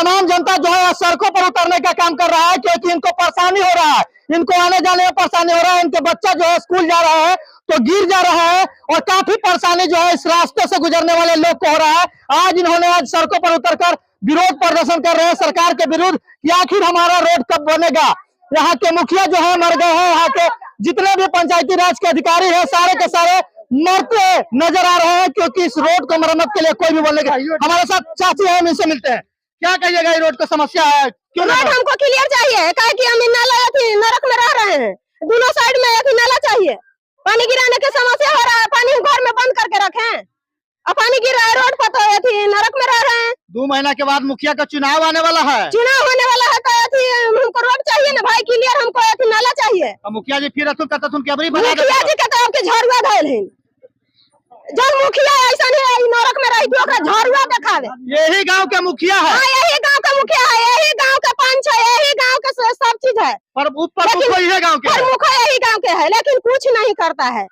तमाम जनता जो है सड़कों पर उतरने का काम कर रहा है, क्योंकि इनको परेशानी हो रहा है, इनको आने जाने में परेशानी हो रहा है। इनके बच्चा जो है स्कूल जा रहा है तो गिर जा रहा है, और काफी परेशानी जो है इस रास्ते से गुजरने वाले लोग को हो रहा है। आज इन्होंने सड़कों पर उतरकर विरोध प्रदर्शन कर रहे हैं सरकार के विरुद्ध कि आखिर हमारा रोड कब बनेगा। यहाँ के मुखिया जो है मर गए हैं, यहाँ के जितने भी पंचायती राज के अधिकारी हैं सारे के सारे मरते नजर आ रहे हैं, क्योंकि इस रोड को मरम्मत के लिए कोई भी बोलेगा। हमारे साथ चाची है, हम इनसे मिलते हैं। क्या कहिएगा, ये रोड का समस्या है क्यों? रोड हमको क्लियर चाहिए, काहे कि हम नरक में रह रहे हैं। दोनों साइड में एक नाला चाहिए। पानी गिराने की समस्या हो रहा है, पानी घर में बंद करके रखें, अब पानी गिर रहा है रोड पर तो नरक में रह रहे हैं। 2 महीना के बाद मुखिया का चुनाव आने वाला है, चुनाव होने वाला है तो हमको रोड चाहिए ना भाई, क्लियर हमको नाला चाहिए। मुखिया जी फिर मुखिया जी कहते हैं झरुआ धैल है, जब मुखिया ऐसा नहीं नरक में रही थी झरुआ दिखावे। यही गांव के मुखिया है? हाँ, यही गांव का मुखिया है, यही गांव का पंच है, यही गांव का सब चीज है, पर यही गांव के यही गांव के है, लेकिन कुछ नहीं करता है।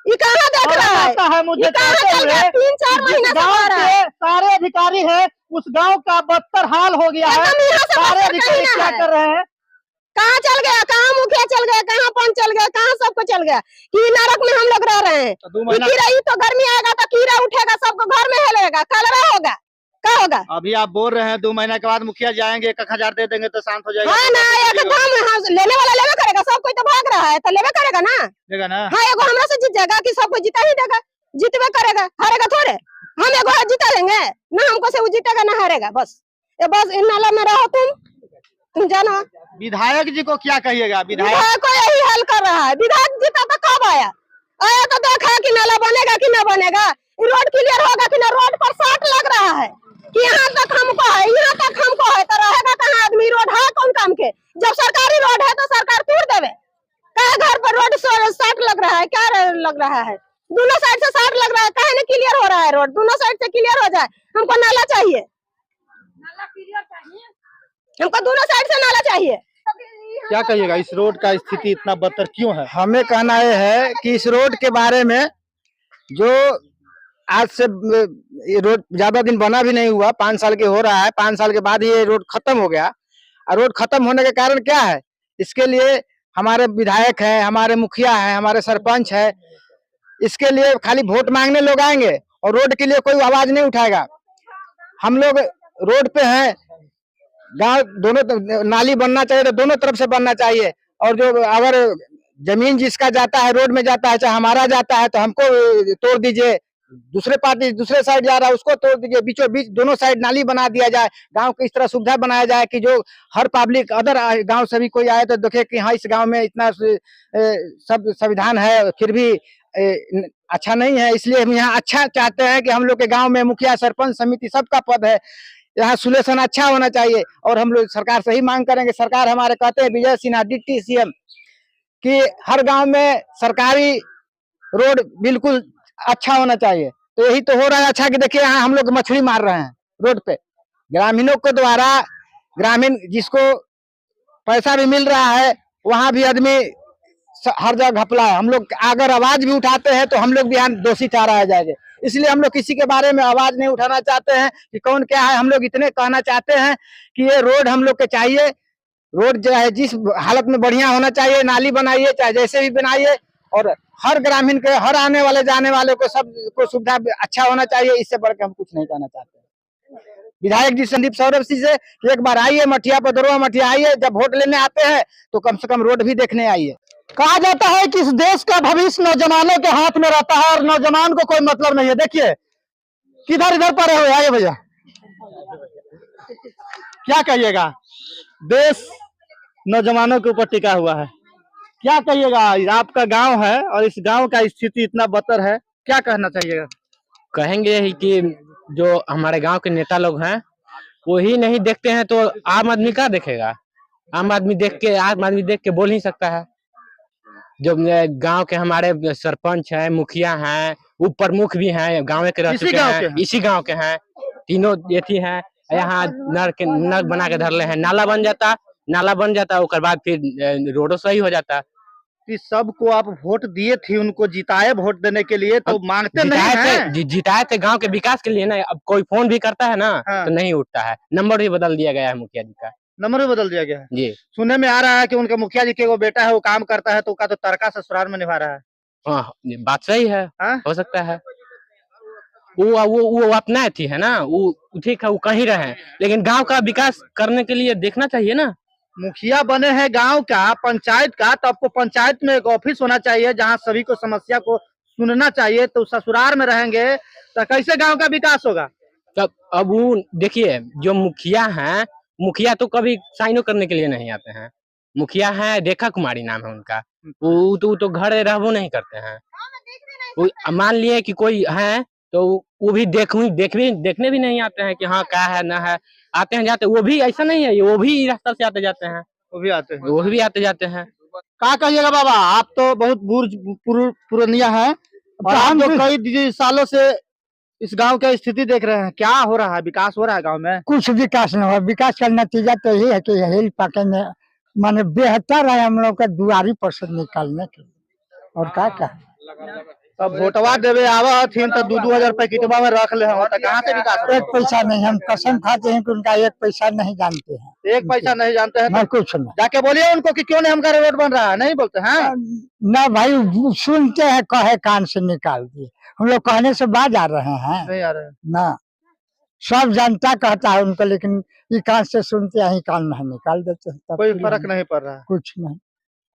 ये कहाँ देख रहा है? मुझे 3-4 महीना से सारे अधिकारी है, उस गांव का बदतर हाल हो गया है। सारे अधिकारी क्या कर रहे हैं? कहाँ चल गया, कहाँ मुखिया चल गया, कहाँ पंच चल गया, कहाँ सबको चल गया कि नरक में हम लोग रह रहे हैं। तो गर्मी आएगा तो कीड़ा उठेगा, सबको घर में हेलेगा, कलरा होगा, क्या होगा? अभी आप बोल रहे हैं 2 महीने के बाद मुखिया जाएंगे, 1000 दे देंगे तो शांत हो जाएगा। हाँ ना, एकदम लेने वाला लेवे करेगा, सब कोई तो भाग रहा है तो लेवे करेगा ना। हाँ, एगो हमरा से जीत जाएगा कि सबको जीता ही देगा, जीतवे करेगा, हारेगा थोड़े। हम एगो जीता देंगे ना, हमको से वो जीतेगा ना हारेगा। बस इन नाला में रहो तुम जानो। विधायक जी को क्या कहिएगा? विधायक को यही हल कर रहा है। विधायक जीता तो कब आया तो देखा कि नाला बनेगा कि ना बनेगा, रोड क्लियर होगा कि ना। रोड पर 60 लग रहा है कि यहाँ तक हमको है, यहाँ तक हमको है, तो रहेगा कहाँ आदमी? रोड है कौन काम के? जब सरकारी रोड है तो सरकार तोड़ देवे। क्या घर पर रोड 60 लग रहा है? क्या लग रहा है? दोनों साइड से 60 लग रहा है, कहे नहीं क्लियर हो रहा है रोड? दोनों साइड से क्लियर हो जाए। हमको नाला चाहिए, नाला क्लियर चाहिए, हमको दोनों साइड से नाला चाहिए। क्या कहिएगा, इस रोड का स्थिति इतना बदतर क्यों है? हमें कहना यह है कि इस रोड के बारे में, जो आज से ये रोड ज्यादा दिन बना भी नहीं हुआ, 5 साल के हो रहा है, 5 साल के बाद ये रोड खत्म हो गया। और रोड खत्म होने के कारण क्या है, इसके लिए हमारे विधायक है, हमारे मुखिया है, हमारे सरपंच है, इसके लिए खाली वोट मांगने लोग आएंगे और रोड के लिए कोई आवाज नहीं उठाएगा। हम लोग रोड पे हैं, गांव दोनों नाली बनना चाहिए तो दोनों तरफ से बनना चाहिए। और जो अगर जमीन जिसका जाता है रोड में जाता है, चाहे हमारा जाता है, तो हमको तोड़ दीजिए। दूसरे पार्टी दूसरे साइड जा रहा है उसको तोड़ दीजिए। बीचों बीच दोनों साइड नाली बना दिया जाए। गांव को इस तरह सुविधा बनाया जाए कि जो हर पब्लिक अदर गांव से भी कोई आए तो देखे कि हाँ, इस गांव में इतना सब संविधान है, फिर भी अच्छा नहीं है। इसलिए हम यहाँ अच्छा चाहते हैं कि हम लोग के गाँव में मुखिया, सरपंच, समिति सबका पद है, यहाँ सोल्यूशन अच्छा होना चाहिए। और हम लोग सरकार से ही मांग करेंगे। सरकार हमारे कहते हैं विजय सिन्हा डिप्टी सीएम कि हर गांव में सरकारी रोड बिल्कुल अच्छा होना चाहिए। तो यही तो हो रहा है अच्छा कि देखिए यहाँ हम लोग मछली मार रहे हैं रोड पे, ग्रामीणों के द्वारा। ग्रामीण जिसको पैसा भी मिल रहा है, वहां भी आदमी हर जगह घपला है। हम लोग अगर आवाज भी उठाते हैं तो हम लोग भी यहाँ दोषी ठहराया जाएगा। इसलिए हम लोग किसी के बारे में आवाज नहीं उठाना चाहते हैं कि कौन क्या है। हम लोग इतने कहना चाहते हैं कि ये रोड हम लोग के चाहिए। रोड जो है जिस हालत में बढ़िया होना चाहिए, नाली बनाइए चाहे जैसे भी बनाइए, और हर ग्रामीण के, हर आने वाले जाने वाले को सबको सुविधा अच्छा होना चाहिए। इससे बढ़कर हम कुछ नहीं कहना चाहते। विधायक जी संदीप सौरभ सिंह से एक बार आइए मठिया पर, दरोआ मठिया आइए, जब वोट लेने आते हैं तो कम से कम रोड भी देखने आइए। कहा जाता है कि इस देश का भविष्य नौजवानों के हाथ में रहता है और नौजवान को कोई मतलब नहीं है। देखिए किधर इधर पड़े हुए आइए भैया, क्या कहिएगा? देश नौजवानों के ऊपर टिका हुआ है, क्या कहिएगा? आपका गांव है और इस गांव का स्थिति इतना बदतर है, क्या कहना चाहिएगा? कहेंगे ही कि जो हमारे गांव के नेता लोग हैं वो ही नहीं देखते हैं तो आम आदमी क्या देखेगा? आम आदमी देख के बोल ही सकता है। जो गांव के हमारे सरपंच हैं, मुखिया हैं, वो प्रमुख भी हैं, गांव के रह चुके हैं, इसी गांव के हैं, तीनों ये थी हैं। यहाँ नर बना के धर ले हैं, नाला बन जाता, उसके बाद फिर रोडो सही हो जाता। कि सबको आप वोट दिए थे, उनको जिताए वोट देने के लिए, तो मांगते नहीं हैं। जिताए थे गांव के विकास के लिए ना। अब कोई फोन भी करता है ना हाँ। तो नहीं उठता है, नंबर भी बदल दिया गया है मुखिया जी का। नंबर भी बदल दिया गया है। जी सुनने में आ रहा है कि उनका मुखिया जी के वो बेटा है, वो काम करता है, तो का तो तड़का ससुराल में निभा रहा है। हाँ, ये बात सही है। हाँ? हो सकता है वो अपना थी है ना, वो ठीक है, वो कहीं रहे, लेकिन गांव का विकास करने के लिए देखना चाहिए ना। मुखिया बने हैं गांव का, पंचायत का, तो आपको पंचायत में एक ऑफिस होना चाहिए जहां सभी को समस्या को सुनना चाहिए। तो ससुराल में रहेंगे तो कैसे गांव का विकास होगा? तब अब वो देखिए, जो मुखिया हैं, मुखिया तो कभी साइनो करने के लिए नहीं आते हैं। मुखिया है रेखा कुमारी नाम है उनका। वो तो घर रहबो नहीं करते हैं। वो मान लिए कि कोई है तो वो भी देखने भी नहीं आते हैं कि हाँ क्या है ना है। आते हैं जाते, वो भी ऐसा नहीं है, वो भी रास्ता से आते जाते हैं, वो भी आते हैं। वो भी आते जाते हैं। क्या कहिएगा बाबा, आप तो बहुत पुरानिया है और आप जो कई सालों से इस गांव की स्थिति देख रहे हैं, क्या हो रहा है? विकास हो रहा है गांव में? कुछ विकास नहीं हुआ। विकास का नतीजा तो यही है कि हिल पके में माने बेहतर है हम लोग का दुआरी पर से निकालने के लिए, और क्या अब वोटवा देवे आवा हथिन तो 2-2 हजार पैकेटवा में रख ले हम, तो कहाँ से विकास होगा? एक पैसा नहीं। हम कसम खाते हैं कि उनका एक पैसा नहीं जानते हैं। एक पैसा नहीं जानते हैं नहीं, तो कुछ नहीं। जाके बोलिए उनको कि क्यों नहीं हमारा रोड बन रहा है, नहीं बोलते हैं? ना भाई, सुनते हैं, कहे कान से निकाल दिए। हम लोग कहने से बाज आ रहे हैं नहीं आ रहे हैं। ना। सब जनता कहता है उनको, लेकिन ये कान से सुनते हैं, कान में निकाल देते हैं। तब कोई फिर फर्क हम- नहीं पड़ रहा है। कुछ नहीं।